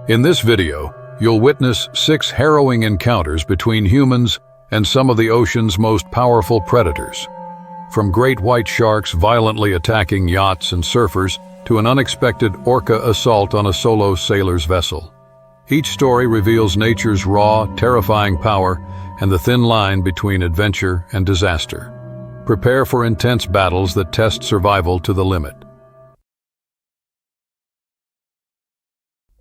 In this video, you'll witness 6 harrowing encounters between humans and some of the ocean's most powerful predators. From great white sharks violently attacking yachts and surfers to an unexpected orca assault on a solo sailor's vessel. Each story reveals nature's raw, terrifying power and the thin line between adventure and disaster. Prepare for intense battles that test survival to the limit.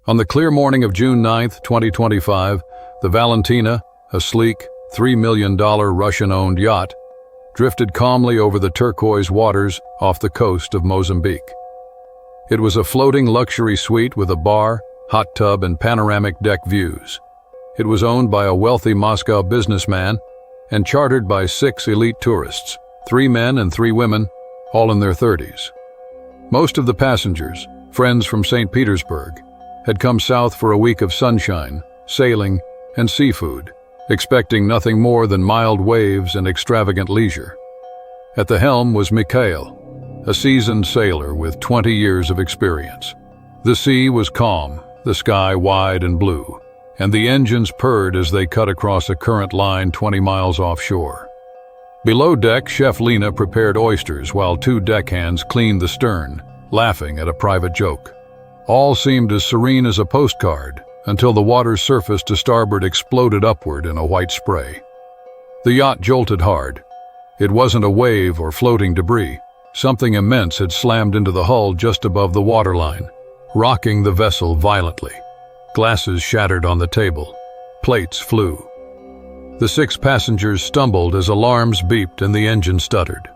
On the clear morning of June 9, 2025, the Valentina, a sleek, $3 million Russian-owned yacht, drifted calmly over the turquoise waters off the coast of Mozambique. It was a floating luxury suite with a bar, hot tub, and panoramic deck views. It was owned by a wealthy Moscow businessman and chartered by 6 elite tourists, 3 men and 3 women, all in their 30s. Most of the passengers, friends from St. Petersburg, had come south for a week of sunshine, sailing, and seafood, expecting nothing more than mild waves and extravagant leisure. At the helm was Mikhail, a seasoned sailor with 20 years of experience. The sea was calm, the sky wide and blue, and the engines purred as they cut across a current line 20 miles offshore. Below deck, Chef Lena prepared oysters while 2 deckhands cleaned the stern, laughing at a private joke. All seemed as serene as a postcard until the water's surface to starboard exploded upward in a white spray. The yacht jolted hard. It wasn't a wave or floating debris. Something immense had slammed into the hull just above the waterline, rocking the vessel violently. Glasses shattered on the table. Plates flew. The 6 passengers stumbled as alarms beeped and the engine stuttered.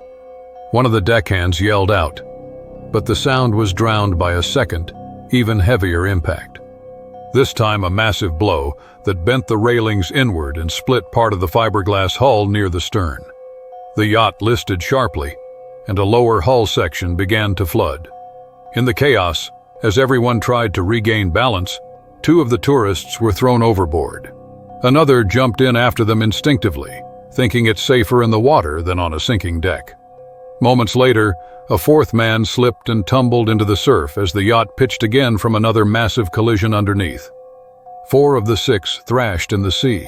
One of the deckhands yelled out, but the sound was drowned by a second, even heavier impact. This time a massive blow that bent the railings inward and split part of the fiberglass hull near the stern. The yacht listed sharply, and a lower hull section began to flood. In the chaos, as everyone tried to regain balance, 2 of the tourists were thrown overboard. Another jumped in after them instinctively, thinking it's safer in the water than on a sinking deck. Moments later, a 4th man slipped and tumbled into the surf as the yacht pitched again from another massive collision underneath. 4 of the 6 thrashed in the sea,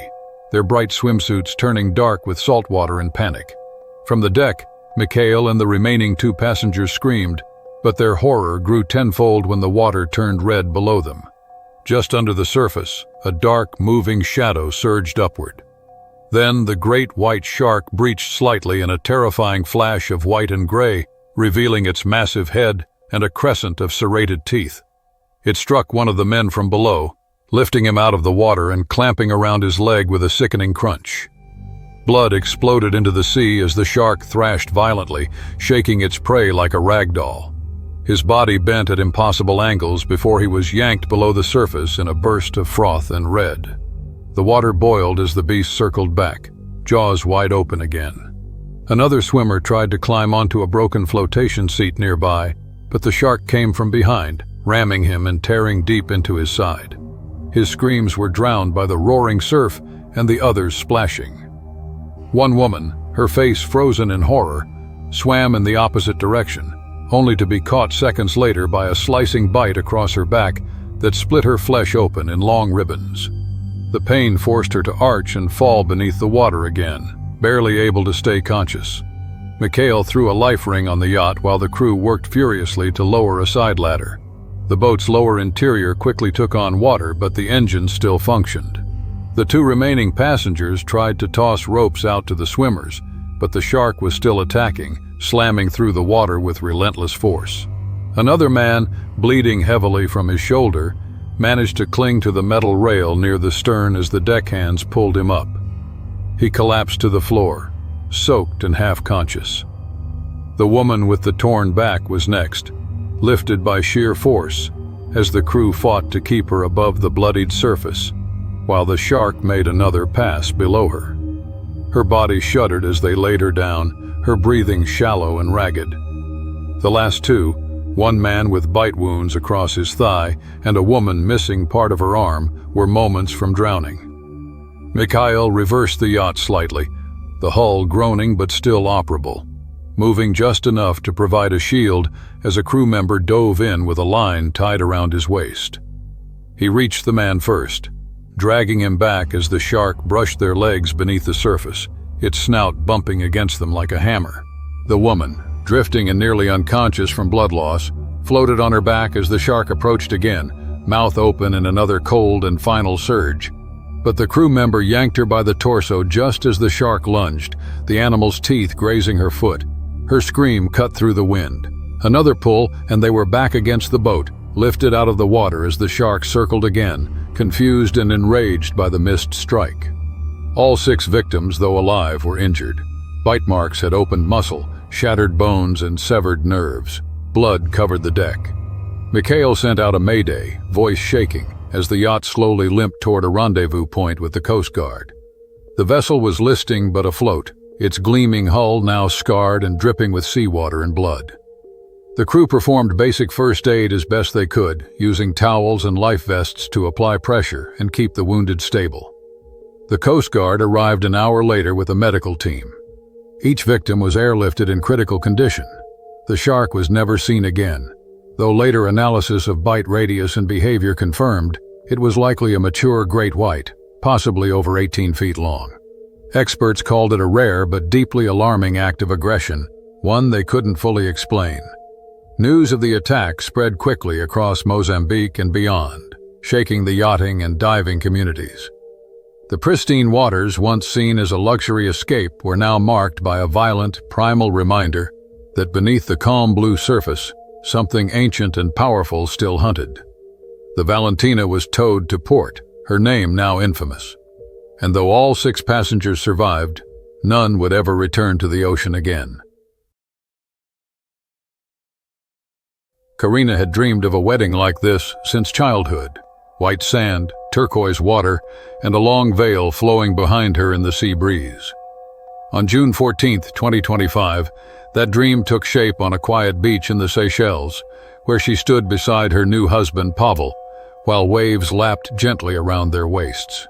their bright swimsuits turning dark with salt water in panic. From the deck, Mikhail and the remaining 2 passengers screamed, but their horror grew tenfold when the water turned red below them. Just under the surface, a dark, moving shadow surged upward. Then the great white shark breached slightly in a terrifying flash of white and gray, revealing its massive head and a crescent of serrated teeth. It struck one of the men from below, lifting him out of the water and clamping around his leg with a sickening crunch. Blood exploded into the sea as the shark thrashed violently, shaking its prey like a rag doll. His body bent at impossible angles before he was yanked below the surface in a burst of froth and red. The water boiled as the beast circled back, jaws wide open again. Another swimmer tried to climb onto a broken flotation seat nearby, but the shark came from behind, ramming him and tearing deep into his side. His screams were drowned by the roaring surf and the others splashing. One woman, her face frozen in horror, swam in the opposite direction, only to be caught seconds later by a slicing bite across her back that split her flesh open in long ribbons. The pain forced her to arch and fall beneath the water again, barely able to stay conscious. Mikhail threw a life ring on the yacht while the crew worked furiously to lower a side ladder. The boat's lower interior quickly took on water, but the engine still functioned. The 2 remaining passengers tried to toss ropes out to the swimmers, but the shark was still attacking, slamming through the water with relentless force. Another man, bleeding heavily from his shoulder, managed to cling to the metal rail near the stern as the deckhands pulled him up. He collapsed to the floor, soaked and half-conscious. The woman with the torn back was next, lifted by sheer force, as the crew fought to keep her above the bloodied surface, while the shark made another pass below her. Her body shuddered as they laid her down, her breathing shallow and ragged. The last 2, one man with bite wounds across his thigh and a woman missing part of her arm, were moments from drowning. Mikhail reversed the yacht slightly, the hull groaning but still operable, moving just enough to provide a shield as a crew member dove in with a line tied around his waist. He reached the man first, dragging him back as the shark brushed their legs beneath the surface, its snout bumping against them like a hammer. The woman, drifting and nearly unconscious from blood loss, floated on her back as the shark approached again, mouth open in another cold and final surge. But the crew member yanked her by the torso just as the shark lunged, the animal's teeth grazing her foot. Her scream cut through the wind. Another pull, and they were back against the boat, lifted out of the water as the shark circled again, confused and enraged by the missed strike. All 6 victims, though alive, were injured. Bite marks had opened muscle, shattered bones, and severed nerves. Blood covered the deck. Mikhail sent out a mayday, voice shaking, as the yacht slowly limped toward a rendezvous point with the Coast Guard. The vessel was listing but afloat, its gleaming hull now scarred and dripping with seawater and blood. The crew performed basic first aid as best they could, using towels and life vests to apply pressure and keep the wounded stable. The Coast Guard arrived an hour later with a medical team. Each victim was airlifted in critical condition. The shark was never seen again, though later analysis of bite radius and behavior confirmed it was likely a mature great white, possibly over 18 feet long. Experts called it a rare but deeply alarming act of aggression, one they couldn't fully explain. News of the attack spread quickly across Mozambique and beyond, shaking the yachting and diving communities. The pristine waters, once seen as a luxury escape, were now marked by a violent, primal reminder that beneath the calm blue surface, something ancient and powerful still hunted. The Valentina was towed to port, her name now infamous. And though all 6 passengers survived, none would ever return to the ocean again. Karina had dreamed of a wedding like this since childhood. White sand, turquoise water, and a long veil flowing behind her in the sea breeze. On June 14, 2025, that dream took shape on a quiet beach in the Seychelles, where she stood beside her new husband, Pavel, while waves lapped gently around their waists.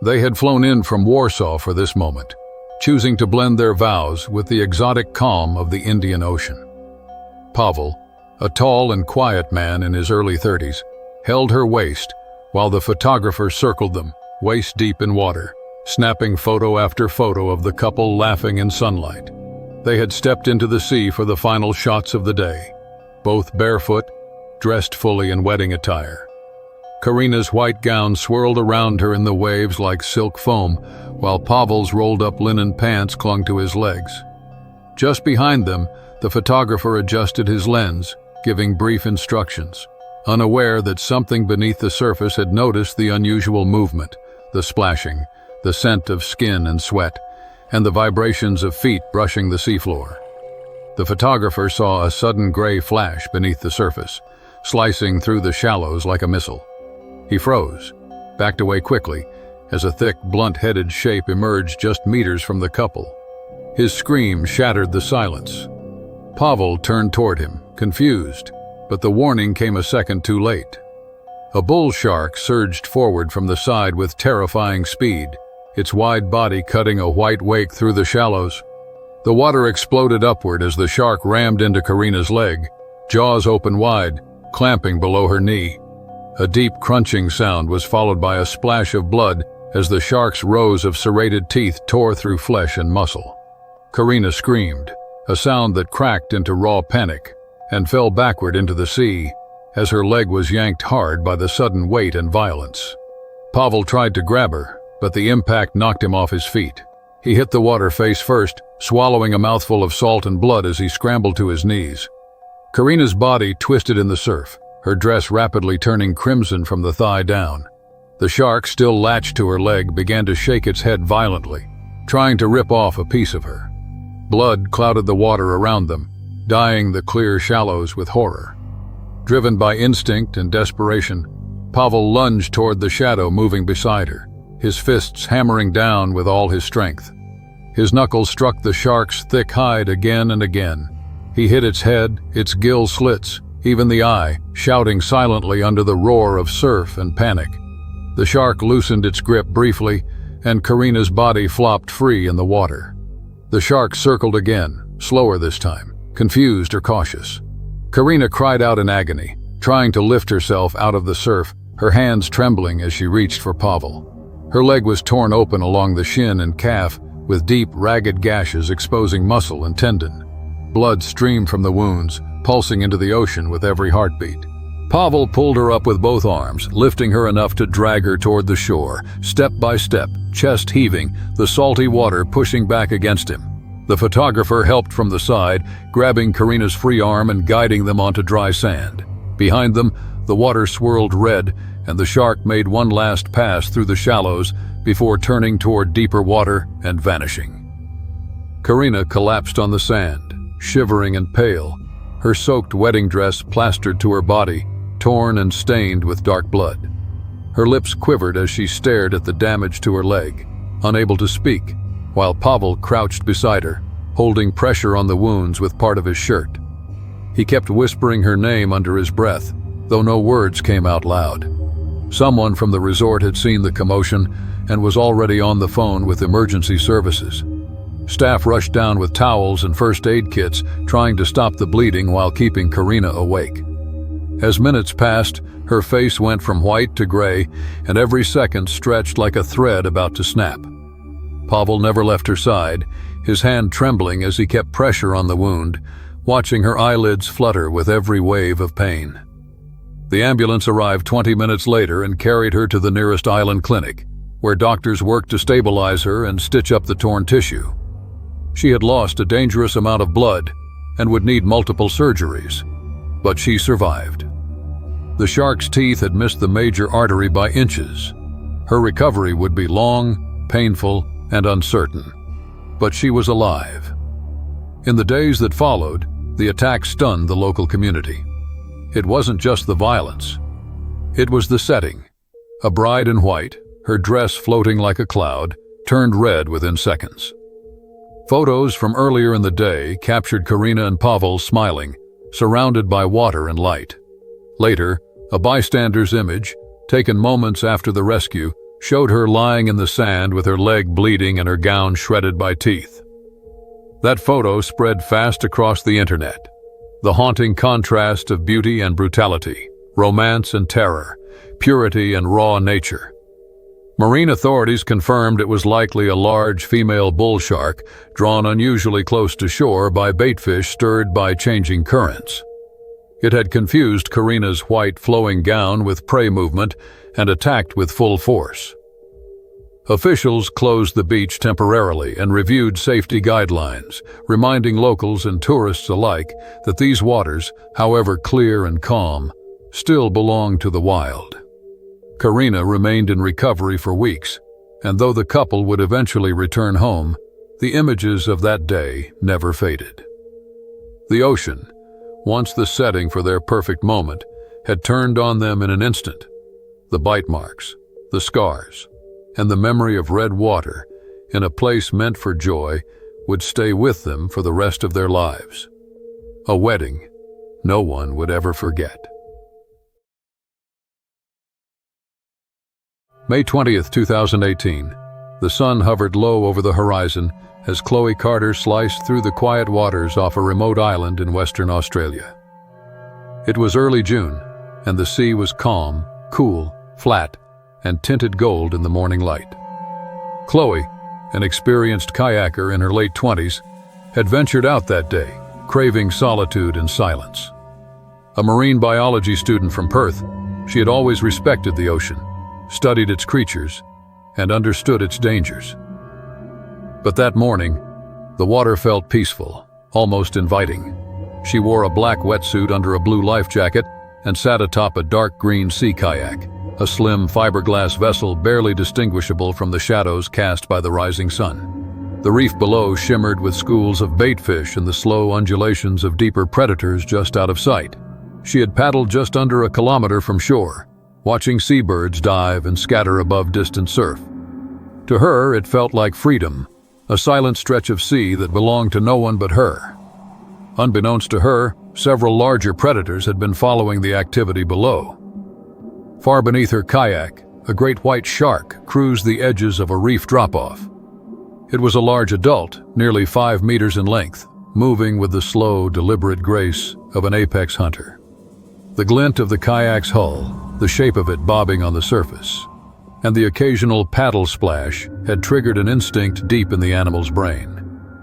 They had flown in from Warsaw for this moment, choosing to blend their vows with the exotic calm of the Indian Ocean. Pavel, a tall and quiet man in his early 30s, held her waist while the photographer circled them, waist-deep in water, snapping photo after photo of the couple laughing in sunlight. They had stepped into the sea for the final shots of the day, both barefoot, dressed fully in wedding attire. Karina's white gown swirled around her in the waves like silk foam, while Pavel's rolled-up linen pants clung to his legs. Just behind them, the photographer adjusted his lens, giving brief instructions, unaware that something beneath the surface had noticed the unusual movement, the splashing, the scent of skin and sweat, and the vibrations of feet brushing the seafloor. The photographer saw a sudden gray flash beneath the surface, slicing through the shallows like a missile. He froze, backed away quickly, as a thick, blunt-headed shape emerged just meters from the couple. His scream shattered the silence. Pavel turned toward him, confused, but the warning came a second too late. A bull shark surged forward from the side with terrifying speed, its wide body cutting a white wake through the shallows. The water exploded upward as the shark rammed into Karina's leg, jaws open wide, clamping below her knee. A deep crunching sound was followed by a splash of blood as the shark's rows of serrated teeth tore through flesh and muscle. Karina screamed, a sound that cracked into raw panic, and fell backward into the sea as her leg was yanked hard by the sudden weight and violence. Pavel tried to grab her, but the impact knocked him off his feet. He hit the water face first, swallowing a mouthful of salt and blood as he scrambled to his knees. Karina's body twisted in the surf, her dress rapidly turning crimson from the thigh down. The shark, still latched to her leg, began to shake its head violently, trying to rip off a piece of her. Blood clouded the water around them, dyeing the clear shallows with horror. Driven by instinct and desperation, Pavel lunged toward the shadow moving beside her, his fists hammering down with all his strength. His knuckles struck the shark's thick hide again and again. He hit its head, its gill slits, even the eye, shouting silently under the roar of surf and panic. The shark loosened its grip briefly, and Karina's body flopped free in the water. The shark circled again, slower this time, confused or cautious. Karina cried out in agony, trying to lift herself out of the surf, her hands trembling as she reached for Pavel. Her leg was torn open along the shin and calf, with deep, ragged gashes exposing muscle and tendon. Blood streamed from the wounds, pulsing into the ocean with every heartbeat. Pavel pulled her up with both arms, lifting her enough to drag her toward the shore, step by step, chest heaving, the salty water pushing back against him. The photographer helped from the side, grabbing Karina's free arm and guiding them onto dry sand. Behind them, the water swirled red, and the shark made one last pass through the shallows before turning toward deeper water and vanishing. Karina collapsed on the sand, shivering and pale, her soaked wedding dress plastered to her body, torn and stained with dark blood. Her lips quivered as she stared at the damage to her leg, unable to speak, while Pavel crouched beside her, holding pressure on the wounds with part of his shirt. He kept whispering her name under his breath, though no words came out loud. Someone from the resort had seen the commotion and was already on the phone with emergency services. Staff rushed down with towels and first aid kits, trying to stop the bleeding while keeping Karina awake. As minutes passed, her face went from white to gray, and every second stretched like a thread about to snap. Pavel never left her side, his hand trembling as he kept pressure on the wound, watching her eyelids flutter with every wave of pain. The ambulance arrived 20 minutes later and carried her to the nearest island clinic, where doctors worked to stabilize her and stitch up the torn tissue. She had lost a dangerous amount of blood and would need multiple surgeries, but she survived. The shark's teeth had missed the major artery by inches. Her recovery would be long, painful, and uncertain, but she was alive. In the days that followed, the attack stunned the local community. It wasn't just the violence. It was the setting. A bride in white, her dress floating like a cloud, turned red within seconds. Photos from earlier in the day captured Karina and Pavel smiling, surrounded by water and light. Later, a bystander's image, taken moments after the rescue, showed her lying in the sand with her leg bleeding and her gown shredded by teeth. That photo spread fast across the internet. The haunting contrast of beauty and brutality, romance and terror, purity and raw nature. Marine authorities confirmed it was likely a large female bull shark drawn unusually close to shore by baitfish stirred by changing currents. It had confused Karina's white flowing gown with prey movement and attacked with full force. Officials closed the beach temporarily and reviewed safety guidelines, reminding locals and tourists alike that these waters, however clear and calm, still belong to the wild. Karina remained in recovery for weeks, and though the couple would eventually return home, the images of that day never faded. The ocean, once the setting for their perfect moment, had turned on them in an instant. The bite marks, the scars, and the memory of red water in a place meant for joy would stay with them for the rest of their lives. A wedding no one would ever forget. May 20th, 2018. The sun hovered low over the horizon as Chloe Carter sliced through the quiet waters off a remote island in Western Australia. It was early June, and the sea was calm, cool, flat, and tinted gold in the morning light. Chloe, an experienced kayaker in her late 20s, had ventured out that day, craving solitude and silence. A marine biology student from Perth, she had always respected the ocean, studied its creatures, and understood its dangers. But that morning, the water felt peaceful, almost inviting. She wore a black wetsuit under a blue life jacket and sat atop a dark green sea kayak, a slim fiberglass vessel barely distinguishable from the shadows cast by the rising sun. The reef below shimmered with schools of baitfish and the slow undulations of deeper predators just out of sight. She had paddled just under a kilometer from shore, watching seabirds dive and scatter above distant surf. To her, it felt like freedom, a silent stretch of sea that belonged to no one but her. Unbeknownst to her, several larger predators had been following the activity below. Far beneath her kayak, a great white shark cruised the edges of a reef drop-off. It was a large adult, nearly 5 meters in length, moving with the slow, deliberate grace of an apex hunter. The glint of the kayak's hull, the shape of it bobbing on the surface, and the occasional paddle splash had triggered an instinct deep in the animal's brain,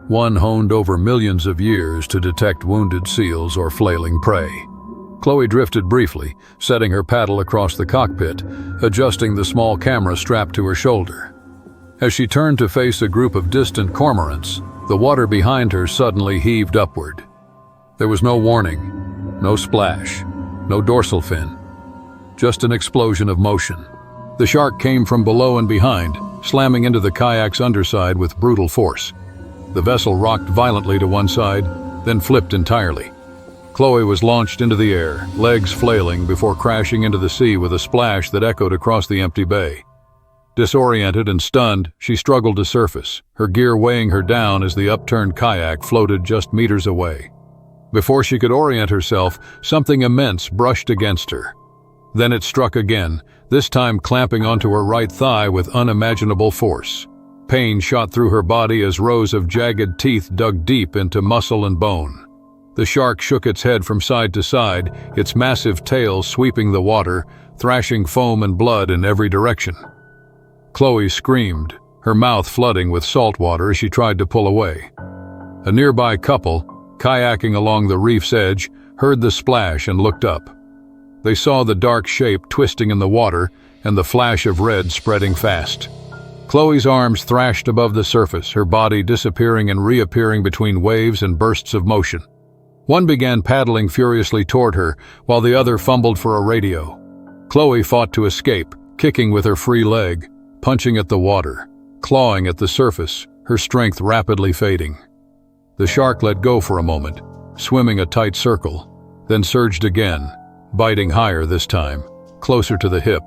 one honed over millions of years to detect wounded seals or flailing prey. Chloe drifted briefly, setting her paddle across the cockpit, adjusting the small camera strapped to her shoulder. As she turned to face a group of distant cormorants, the water behind her suddenly heaved upward. There was no warning, no splash, no dorsal fin, just an explosion of motion. The shark came from below and behind, slamming into the kayak's underside with brutal force. The vessel rocked violently to one side, then flipped entirely. Chloe was launched into the air, legs flailing before crashing into the sea with a splash that echoed across the empty bay. Disoriented and stunned, she struggled to surface, her gear weighing her down as the upturned kayak floated just meters away. Before she could orient herself, something immense brushed against her. Then it struck again, this time clamping onto her right thigh with unimaginable force. Pain shot through her body as rows of jagged teeth dug deep into muscle and bone. The shark shook its head from side to side, its massive tail sweeping the water, thrashing foam and blood in every direction. Chloe screamed, her mouth flooding with salt water as she tried to pull away. A nearby couple, kayaking along the reef's edge, heard the splash and looked up. They saw the dark shape twisting in the water and the flash of red spreading fast. Chloe's arms thrashed above the surface, her body disappearing and reappearing between waves and bursts of motion. One began paddling furiously toward her, while the other fumbled for a radio. Chloe fought to escape, kicking with her free leg, punching at the water, clawing at the surface, her strength rapidly fading. The shark let go for a moment, swimming a tight circle, then surged again, biting higher this time, closer to the hip.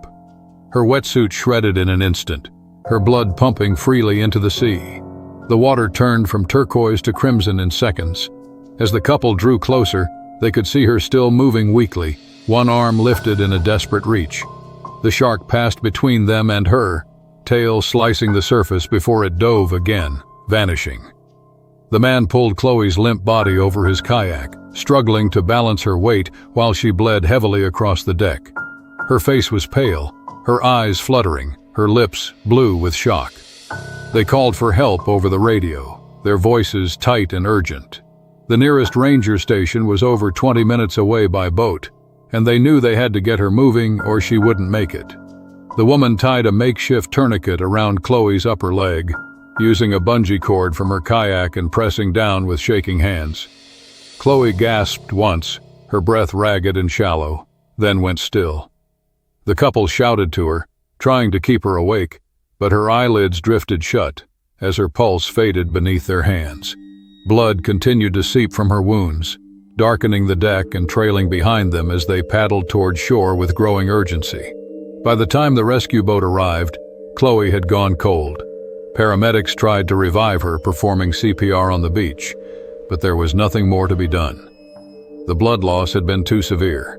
Her wetsuit shredded in an instant, her blood pumping freely into the sea. The water turned from turquoise to crimson in seconds. As the couple drew closer, they could see her still moving weakly, one arm lifted in a desperate reach. The shark passed between them and her, tail slicing the surface before it dove again, vanishing. The man pulled Chloe's limp body over his kayak, struggling to balance her weight while she bled heavily across the deck. Her face was pale, her eyes fluttering, her lips blue with shock. They called for help over the radio, their voices tight and urgent. The nearest ranger station was over 20 minutes away by boat, and they knew they had to get her moving or she wouldn't make it. The woman tied a makeshift tourniquet around Chloe's upper leg, using a bungee cord from her kayak and pressing down with shaking hands. Chloe gasped once, her breath ragged and shallow, then went still. The couple shouted to her, trying to keep her awake, but her eyelids drifted shut as her pulse faded beneath their hands. Blood continued to seep from her wounds, darkening the deck and trailing behind them as they paddled toward shore with growing urgency. By the time the rescue boat arrived, Chloe had gone cold. Paramedics tried to revive her, performing CPR on the beach, but there was nothing more to be done. The blood loss had been too severe.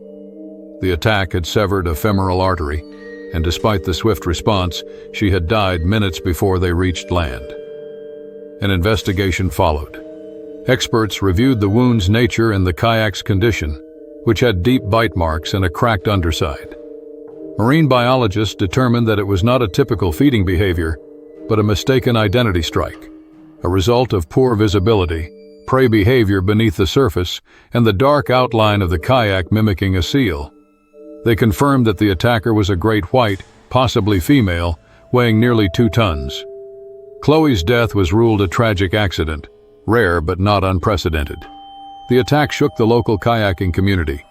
The attack had severed a femoral artery, and despite the swift response, she had died minutes before they reached land. An investigation followed. Experts reviewed the wound's nature and the kayak's condition, which had deep bite marks and a cracked underside. Marine biologists determined that it was not a typical feeding behavior, but a mistaken identity strike, a result of poor visibility, prey behavior beneath the surface, and the dark outline of the kayak mimicking a seal. They confirmed that the attacker was a great white, possibly female, weighing nearly 2 tons. Chloe's death was ruled a tragic accident, rare but not unprecedented. The attack shook the local kayaking community.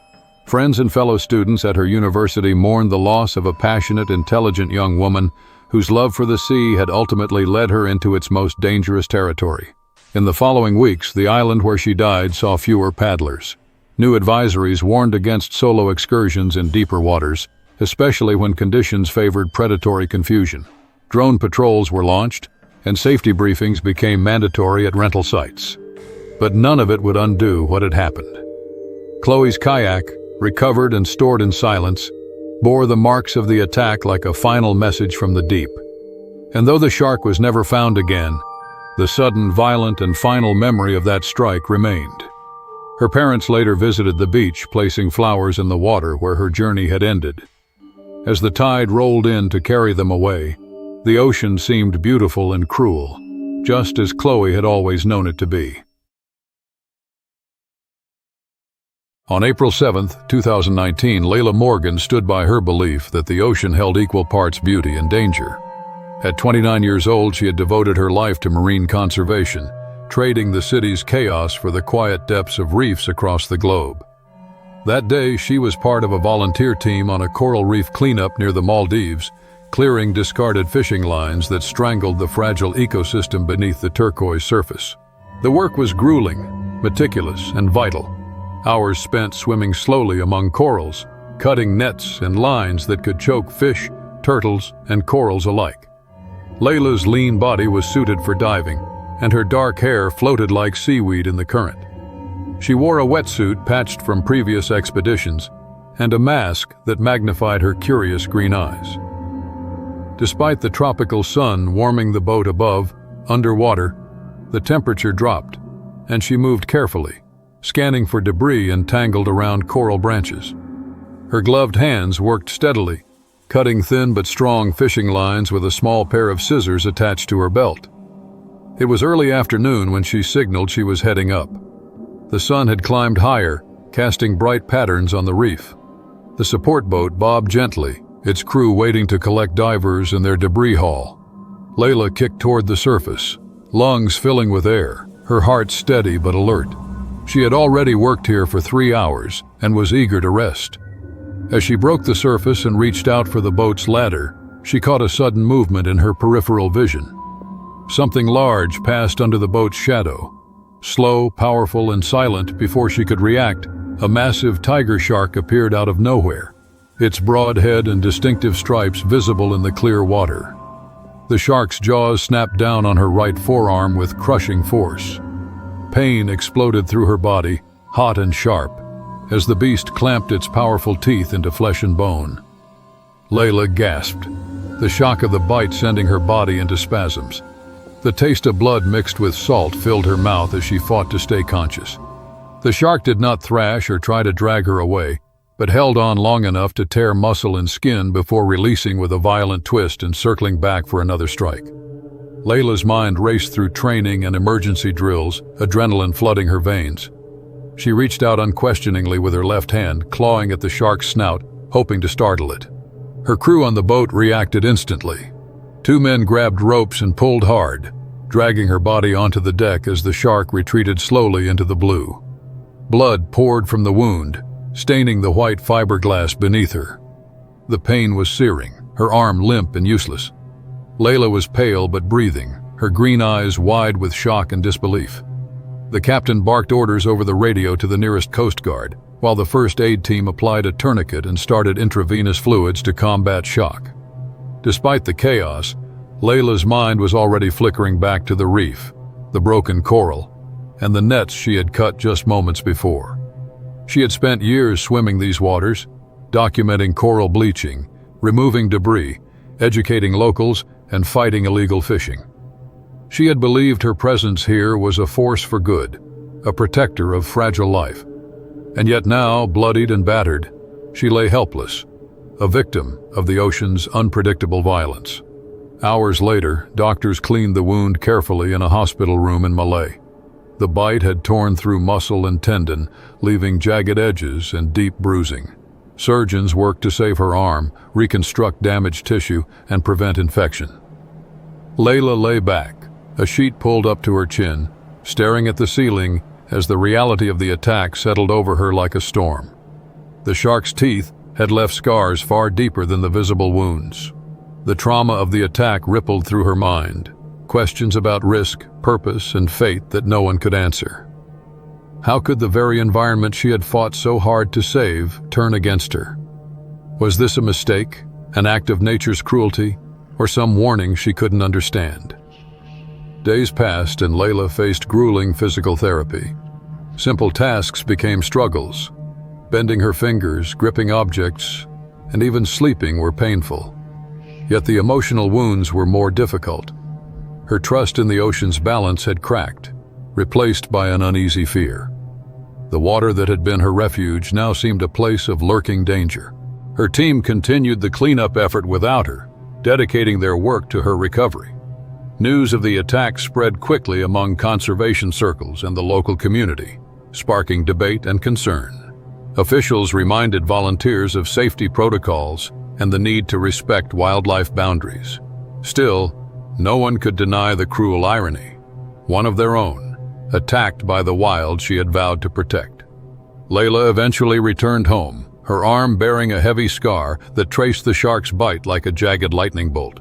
Friends and fellow students at her university mourned the loss of a passionate, intelligent young woman whose love for the sea had ultimately led her into its most dangerous territory. In the following weeks, the island where she died saw fewer paddlers. New advisories warned against solo excursions in deeper waters, especially when conditions favored predatory confusion. Drone patrols were launched, and safety briefings became mandatory at rental sites. But none of it would undo what had happened. Chloe's kayak, recovered and stored in silence, bore the marks of the attack like a final message from the deep. And though the shark was never found again, the sudden, violent, and final memory of that strike remained. Her parents later visited the beach, placing flowers in the water where her journey had ended. As the tide rolled in to carry them away, the ocean seemed beautiful and cruel, just as Chloe had always known it to be. On April 7, 2019, Layla Morgan stood by her belief that the ocean held equal parts beauty and danger. At 29 years old, she had devoted her life to marine conservation, trading the city's chaos for the quiet depths of reefs across the globe. That day, she was part of a volunteer team on a coral reef cleanup near the Maldives, clearing discarded fishing lines that strangled the fragile ecosystem beneath the turquoise surface. The work was grueling, meticulous, and vital. Hours spent swimming slowly among corals, cutting nets and lines that could choke fish, turtles, and corals alike. Layla's lean body was suited for diving, and her dark hair floated like seaweed in the current. She wore a wetsuit patched from previous expeditions and a mask that magnified her curious green eyes. Despite the tropical sun warming the boat above, underwater, the temperature dropped, and she moved carefully, scanning for debris entangled around coral branches. Her gloved hands worked steadily, cutting thin but strong fishing lines with a small pair of scissors attached to her belt. It was early afternoon when she signaled she was heading up. The sun had climbed higher, casting bright patterns on the reef. The support boat bobbed gently, its crew waiting to collect divers in their debris haul. Layla kicked toward the surface, lungs filling with air, her heart steady but alert. She had already worked here for 3 hours and was eager to rest. As she broke the surface and reached out for the boat's ladder, she caught a sudden movement in her peripheral vision. Something large passed under the boat's shadow. Slow, powerful, and silent before she could react, a massive tiger shark appeared out of nowhere, its broad head and distinctive stripes visible in the clear water. The shark's jaws snapped down on her right forearm with crushing force. Pain exploded through her body, hot and sharp, as the beast clamped its powerful teeth into flesh and bone. Layla gasped, the shock of the bite sending her body into spasms. The taste of blood mixed with salt filled her mouth as she fought to stay conscious. The shark did not thrash or try to drag her away, but held on long enough to tear muscle and skin before releasing with a violent twist and circling back for another strike. Layla's mind raced through training and emergency drills, adrenaline flooding her veins. She reached out unquestioningly with her left hand, clawing at the shark's snout, hoping to startle it. Her crew on the boat reacted instantly. 2 men grabbed ropes and pulled hard, dragging her body onto the deck as the shark retreated slowly into the blue. Blood poured from the wound, staining the white fiberglass beneath her. The pain was searing, her arm limp and useless. Layla was pale but breathing, her green eyes wide with shock and disbelief. The captain barked orders over the radio to the nearest Coast Guard, while the first aid team applied a tourniquet and started intravenous fluids to combat shock. Despite the chaos, Layla's mind was already flickering back to the reef, the broken coral, and the nets she had cut just moments before. She had spent years swimming these waters, documenting coral bleaching, removing debris, educating locals, and fighting illegal fishing. She had believed her presence here was a force for good, a protector of fragile life. And yet now, bloodied and battered, she lay helpless, a victim of the ocean's unpredictable violence. Hours later, doctors cleaned the wound carefully in a hospital room in Malé. The bite had torn through muscle and tendon, leaving jagged edges and deep bruising. Surgeons worked to save her arm, reconstruct damaged tissue, and prevent infection. Layla lay back, a sheet pulled up to her chin, staring at the ceiling as the reality of the attack settled over her like a storm. The shark's teeth had left scars far deeper than the visible wounds. The trauma of the attack rippled through her mind, questions about risk, purpose, and fate that no one could answer. How could the very environment she had fought so hard to save turn against her? Was this a mistake, an act of nature's cruelty, or some warning she couldn't understand? Days passed and Layla faced grueling physical therapy. Simple tasks became struggles. Bending her fingers, gripping objects, and even sleeping were painful. Yet the emotional wounds were more difficult. Her trust in the ocean's balance had cracked, replaced by an uneasy fear. The water that had been her refuge now seemed a place of lurking danger. Her team continued the cleanup effort without her, dedicating their work to her recovery. News of the attack spread quickly among conservation circles and the local community, sparking debate and concern. Officials reminded volunteers of safety protocols and the need to respect wildlife boundaries. Still, no one could deny the cruel irony. One of their own, attacked by the wild she had vowed to protect. Layla eventually returned home, her arm bearing a heavy scar that traced the shark's bite like a jagged lightning bolt.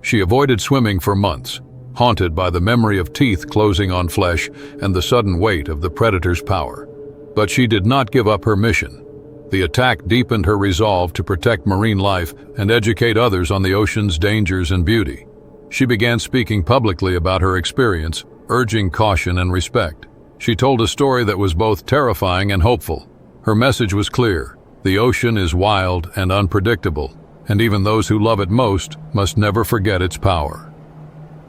She avoided swimming for months, haunted by the memory of teeth closing on flesh and the sudden weight of the predator's power. But she did not give up her mission. The attack deepened her resolve to protect marine life and educate others on the ocean's dangers and beauty. She began speaking publicly about her experience, urging caution and respect. She told a story that was both terrifying and hopeful. Her message was clear: the ocean is wild and unpredictable, and even those who love it most must never forget its power.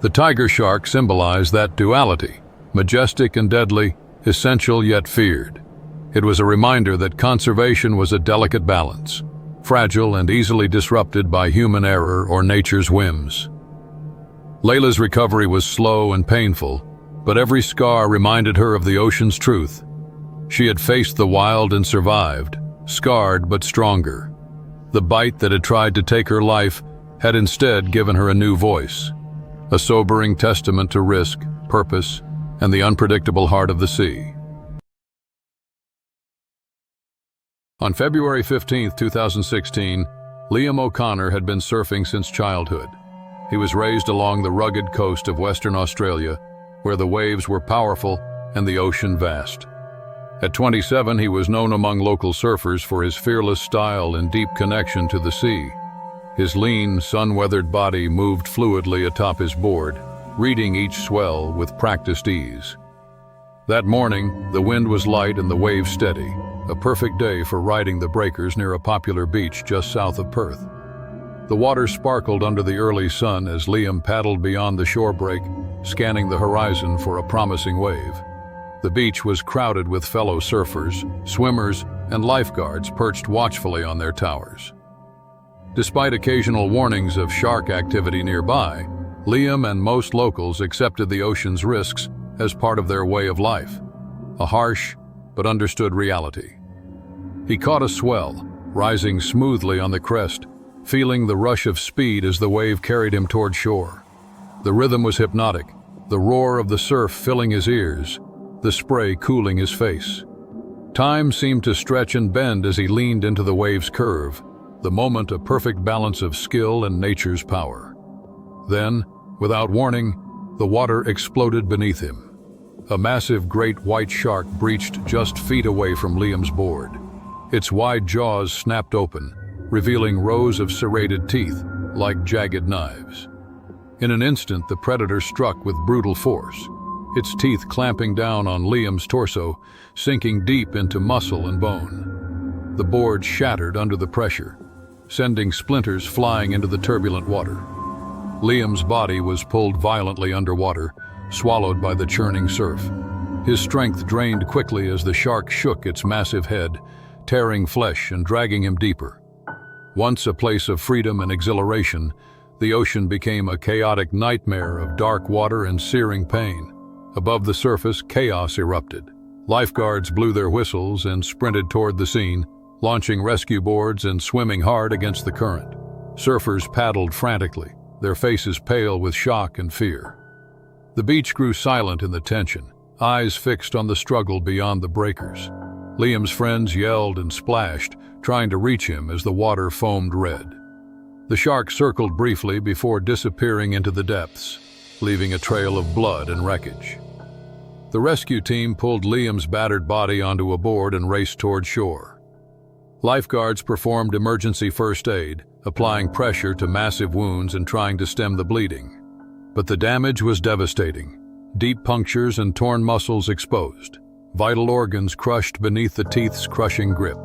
The tiger shark symbolized that duality, majestic and deadly, essential yet feared. It was a reminder that conservation was a delicate balance, fragile and easily disrupted by human error or nature's whims. Layla's recovery was slow and painful, but every scar reminded her of the ocean's truth. She had faced the wild and survived, scarred but stronger. The bite that had tried to take her life had instead given her a new voice, a sobering testament to risk, purpose, and the unpredictable heart of the sea. On February 15, 2016, Liam O'Connor had been surfing since childhood. He was raised along the rugged coast of Western Australia, where the waves were powerful and the ocean vast. At 27, he was known among local surfers for his fearless style and deep connection to the sea. His lean, sun-weathered body moved fluidly atop his board, reading each swell with practiced ease. That morning, the wind was light and the waves steady, a perfect day for riding the breakers near a popular beach just south of Perth. The water sparkled under the early sun as Liam paddled beyond the shore break, scanning the horizon for a promising wave. The beach was crowded with fellow surfers, swimmers, and lifeguards perched watchfully on their towers. Despite occasional warnings of shark activity nearby, Liam and most locals accepted the ocean's risks as part of their way of life, a harsh but understood reality. He caught a swell, rising smoothly on the crest, feeling the rush of speed as the wave carried him toward shore. The rhythm was hypnotic, the roar of the surf filling his ears, the spray cooling his face. Time seemed to stretch and bend as he leaned into the wave's curve, the moment a perfect balance of skill and nature's power. Then, without warning, the water exploded beneath him. A massive great white shark breached just feet away from Liam's board. Its wide jaws snapped open, revealing rows of serrated teeth, like jagged knives. In an instant, the predator struck with brutal force, its teeth clamping down on Liam's torso, sinking deep into muscle and bone. The board shattered under the pressure, sending splinters flying into the turbulent water. Liam's body was pulled violently underwater, swallowed by the churning surf. His strength drained quickly as the shark shook its massive head, tearing flesh and dragging him deeper. Once a place of freedom and exhilaration, the ocean became a chaotic nightmare of dark water and searing pain. Above the surface, chaos erupted. Lifeguards blew their whistles and sprinted toward the scene, launching rescue boards and swimming hard against the current. Surfers paddled frantically, their faces pale with shock and fear. The beach grew silent in the tension, eyes fixed on the struggle beyond the breakers. Liam's friends yelled and splashed, trying to reach him as the water foamed red. The shark circled briefly before disappearing into the depths, leaving a trail of blood and wreckage. The rescue team pulled Liam's battered body onto a board and raced toward shore. Lifeguards performed emergency first aid, applying pressure to massive wounds and trying to stem the bleeding. But the damage was devastating. Deep punctures and torn muscles exposed, vital organs crushed beneath the teeth's crushing grip.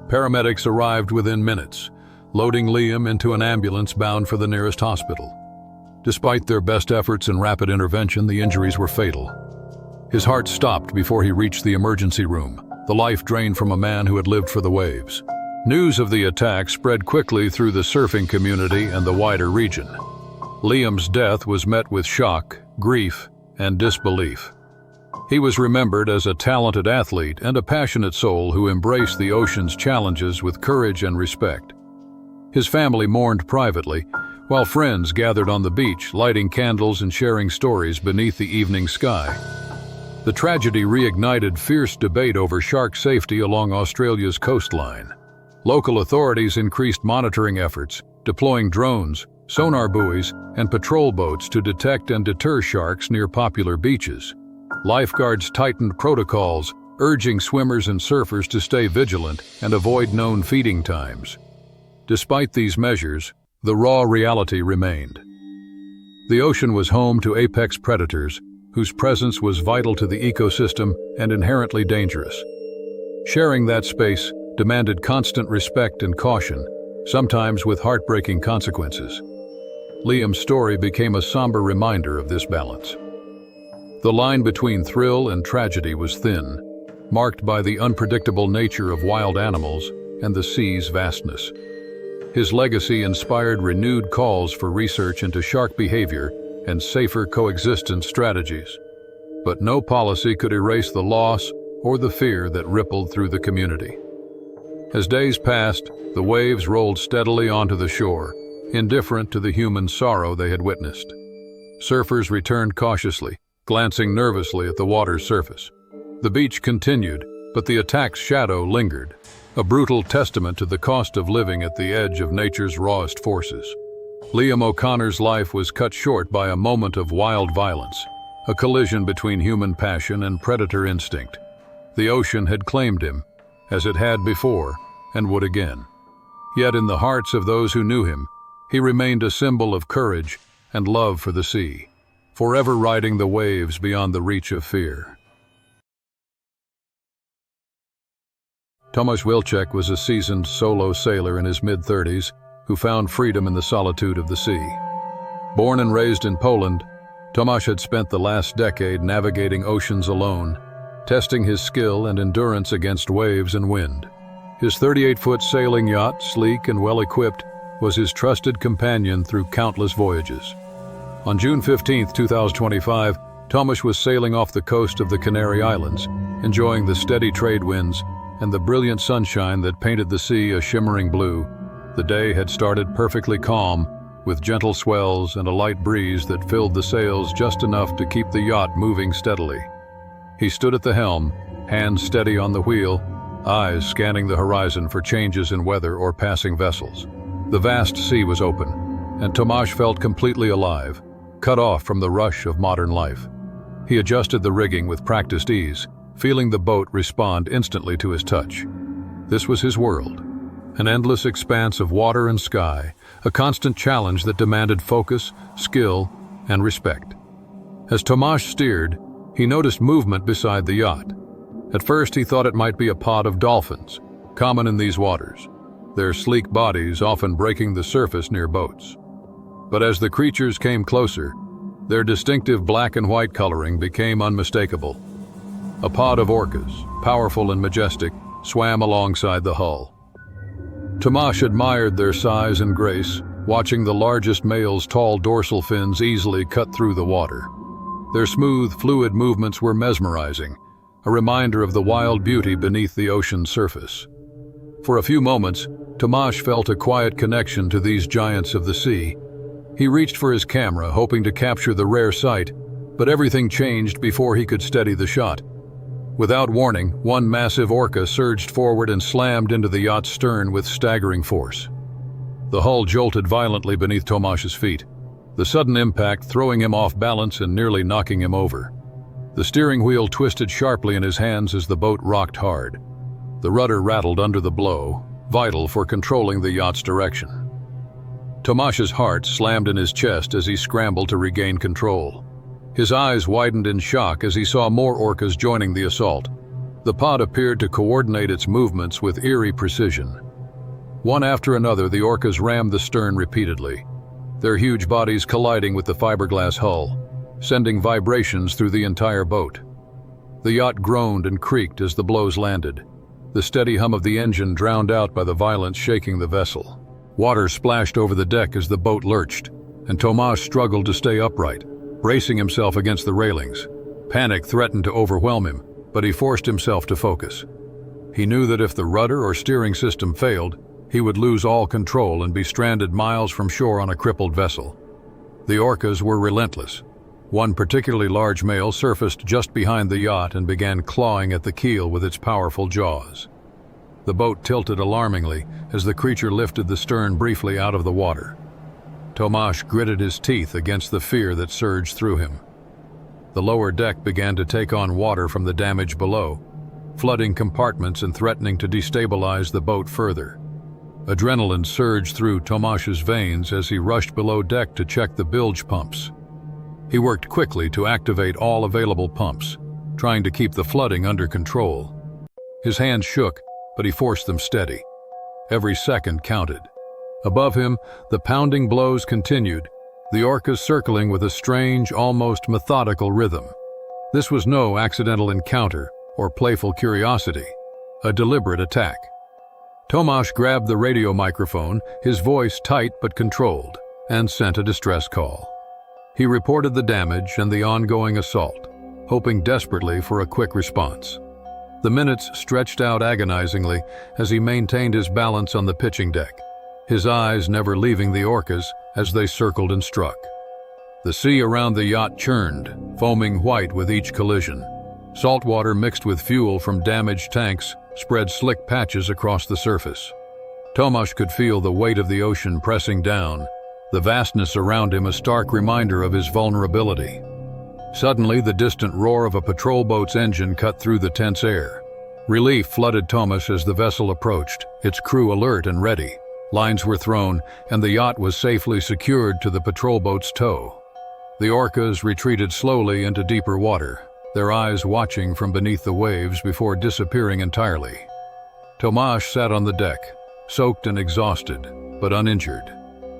Paramedics arrived within minutes, loading Liam into an ambulance bound for the nearest hospital. Despite their best efforts and rapid intervention, the injuries were fatal. His heart stopped before he reached the emergency room, the life drained from a man who had lived for the waves. News of the attack spread quickly through the surfing community and the wider region. Liam's death was met with shock, grief, and disbelief. He was remembered as a talented athlete and a passionate soul who embraced the ocean's challenges with courage and respect. His family mourned privately, while friends gathered on the beach, lighting candles and sharing stories beneath the evening sky. The tragedy reignited fierce debate over shark safety along Australia's coastline. Local authorities increased monitoring efforts, deploying drones, sonar buoys, and patrol boats to detect and deter sharks near popular beaches. Lifeguards tightened protocols, urging swimmers and surfers to stay vigilant and avoid known feeding times. Despite these measures, the raw reality remained. The ocean was home to apex predators, whose presence was vital to the ecosystem and inherently dangerous. Sharing that space demanded constant respect and caution, sometimes with heartbreaking consequences. Liam's story became a somber reminder of this balance. The line between thrill and tragedy was thin, marked by the unpredictable nature of wild animals and the sea's vastness. His legacy inspired renewed calls for research into shark behavior and safer coexistence strategies. But no policy could erase the loss or the fear that rippled through the community. As days passed, the waves rolled steadily onto the shore, indifferent to the human sorrow they had witnessed. Surfers returned cautiously, glancing nervously at the water's surface. The beach continued, but the attack's shadow lingered, a brutal testament to the cost of living at the edge of nature's rawest forces. Liam O'Connor's life was cut short by a moment of wild violence, a collision between human passion and predator instinct. The ocean had claimed him, as it had before, and would again. Yet in the hearts of those who knew him, he remained a symbol of courage and love for the sea, forever riding the waves beyond the reach of fear. Tomasz Wilczek was a seasoned solo sailor in his mid-30s who found freedom in the solitude of the sea. Born and raised in Poland, Tomasz had spent the last decade navigating oceans alone, testing his skill and endurance against waves and wind. His 38-foot sailing yacht, sleek and well-equipped, was his trusted companion through countless voyages. On June 15, 2025, Tomasz was sailing off the coast of the Canary Islands, enjoying the steady trade winds and the brilliant sunshine that painted the sea a shimmering blue. The day had started perfectly calm, with gentle swells and a light breeze that filled the sails just enough to keep the yacht moving steadily. He stood at the helm, hands steady on the wheel, eyes scanning the horizon for changes in weather or passing vessels. The vast sea was open, and Tomasz felt completely alive, cut off from the rush of modern life. He adjusted the rigging with practiced ease, feeling the boat respond instantly to his touch. This was his world, an endless expanse of water and sky, a constant challenge that demanded focus, skill, and respect. As Tomasz steered, he noticed movement beside the yacht. At first he thought it might be a pod of dolphins, common in these waters, their sleek bodies often breaking the surface near boats. But as the creatures came closer, their distinctive black and white coloring became unmistakable. A pod of orcas, powerful and majestic, swam alongside the hull. Tomasz admired their size and grace, watching the largest male's tall dorsal fins easily cut through the water. Their smooth, fluid movements were mesmerizing, a reminder of the wild beauty beneath the ocean's surface. For a few moments, Tomasz felt a quiet connection to these giants of the sea. He reached for his camera, hoping to capture the rare sight, but everything changed before he could steady the shot. Without warning, one massive orca surged forward and slammed into the yacht's stern with staggering force. The hull jolted violently beneath Tomasz's feet, the sudden impact throwing him off balance and nearly knocking him over. The steering wheel twisted sharply in his hands as the boat rocked hard. The rudder rattled under the blow, vital for controlling the yacht's direction. Tomasz's heart slammed in his chest as he scrambled to regain control. His eyes widened in shock as he saw more orcas joining the assault. The pod appeared to coordinate its movements with eerie precision. One after another, the orcas rammed the stern repeatedly, their huge bodies colliding with the fiberglass hull, sending vibrations through the entire boat. The yacht groaned and creaked as the blows landed, the steady hum of the engine drowned out by the violence shaking the vessel. Water splashed over the deck as the boat lurched, and Tomasz struggled to stay upright, bracing himself against the railings. Panic threatened to overwhelm him, but he forced himself to focus. He knew that if the rudder or steering system failed, he would lose all control and be stranded miles from shore on a crippled vessel. The orcas were relentless. One particularly large male surfaced just behind the yacht and began clawing at the keel with its powerful jaws. The boat tilted alarmingly as the creature lifted the stern briefly out of the water. Tomasz gritted his teeth against the fear that surged through him. The lower deck began to take on water from the damage below, flooding compartments and threatening to destabilize the boat further. Adrenaline surged through Tomasz's veins as he rushed below deck to check the bilge pumps. He worked quickly to activate all available pumps, trying to keep the flooding under control. His hands shook, but he forced them steady. Every second counted. Above him, the pounding blows continued, the orcas circling with a strange, almost methodical rhythm. This was no accidental encounter or playful curiosity, a deliberate attack. Tomasz grabbed the radio microphone, his voice tight but controlled, and sent a distress call. He reported the damage and the ongoing assault, hoping desperately for a quick response. The minutes stretched out agonizingly as he maintained his balance on the pitching deck, his eyes never leaving the orcas as they circled and struck. The sea around the yacht churned, foaming white with each collision. Salt water mixed with fuel from damaged tanks spread slick patches across the surface. Tomasz could feel the weight of the ocean pressing down, the vastness around him a stark reminder of his vulnerability. Suddenly, the distant roar of a patrol boat's engine cut through the tense air. Relief flooded Tomasz as the vessel approached, its crew alert and ready. Lines were thrown, and the yacht was safely secured to the patrol boat's tow. The orcas retreated slowly into deeper water, their eyes watching from beneath the waves before disappearing entirely. Tomasz sat on the deck, soaked and exhausted, but uninjured.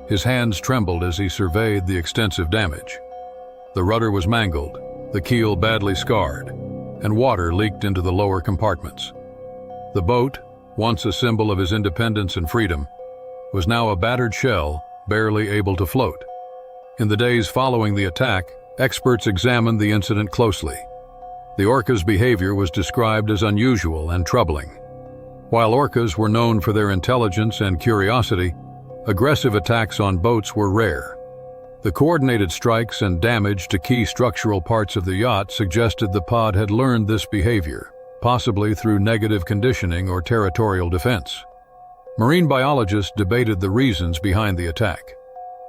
His hands trembled as he surveyed the extensive damage. The rudder was mangled, the keel badly scarred, and water leaked into the lower compartments. The boat, once a symbol of his independence and freedom, was now a battered shell, barely able to float. In the days following the attack, experts examined the incident closely. The orca's behavior was described as unusual and troubling. While orcas were known for their intelligence and curiosity, aggressive attacks on boats were rare. The coordinated strikes and damage to key structural parts of the yacht suggested the pod had learned this behavior, possibly through negative conditioning or territorial defense. Marine biologists debated the reasons behind the attack.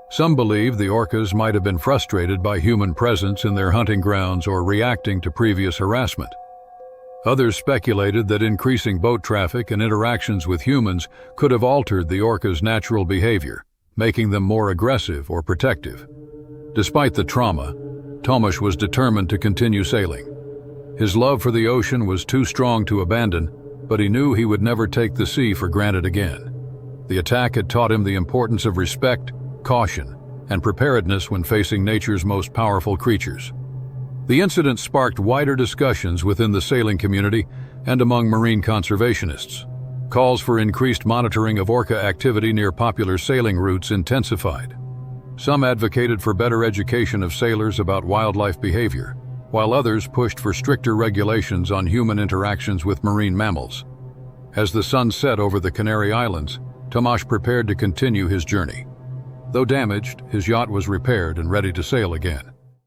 Some believed the orcas might have been frustrated by human presence in their hunting grounds or reacting to previous harassment. Others speculated that increasing boat traffic and interactions with humans could have altered the orcas' natural behavior, making them more aggressive or protective. Despite the trauma, Tomasz was determined to continue sailing. His love for the ocean was too strong to abandon, but he knew he would never take the sea for granted again. The attack had taught him the importance of respect, caution, and preparedness when facing nature's most powerful creatures. The incident sparked wider discussions within the sailing community and among marine conservationists. Calls for increased monitoring of orca activity near popular sailing routes intensified. Some advocated for better education of sailors about wildlife behavior, while others pushed for stricter regulations on human interactions with marine mammals. As the sun set over the Canary Islands, Tomasz prepared to continue his journey. Though damaged, his yacht was repaired and ready to sail again.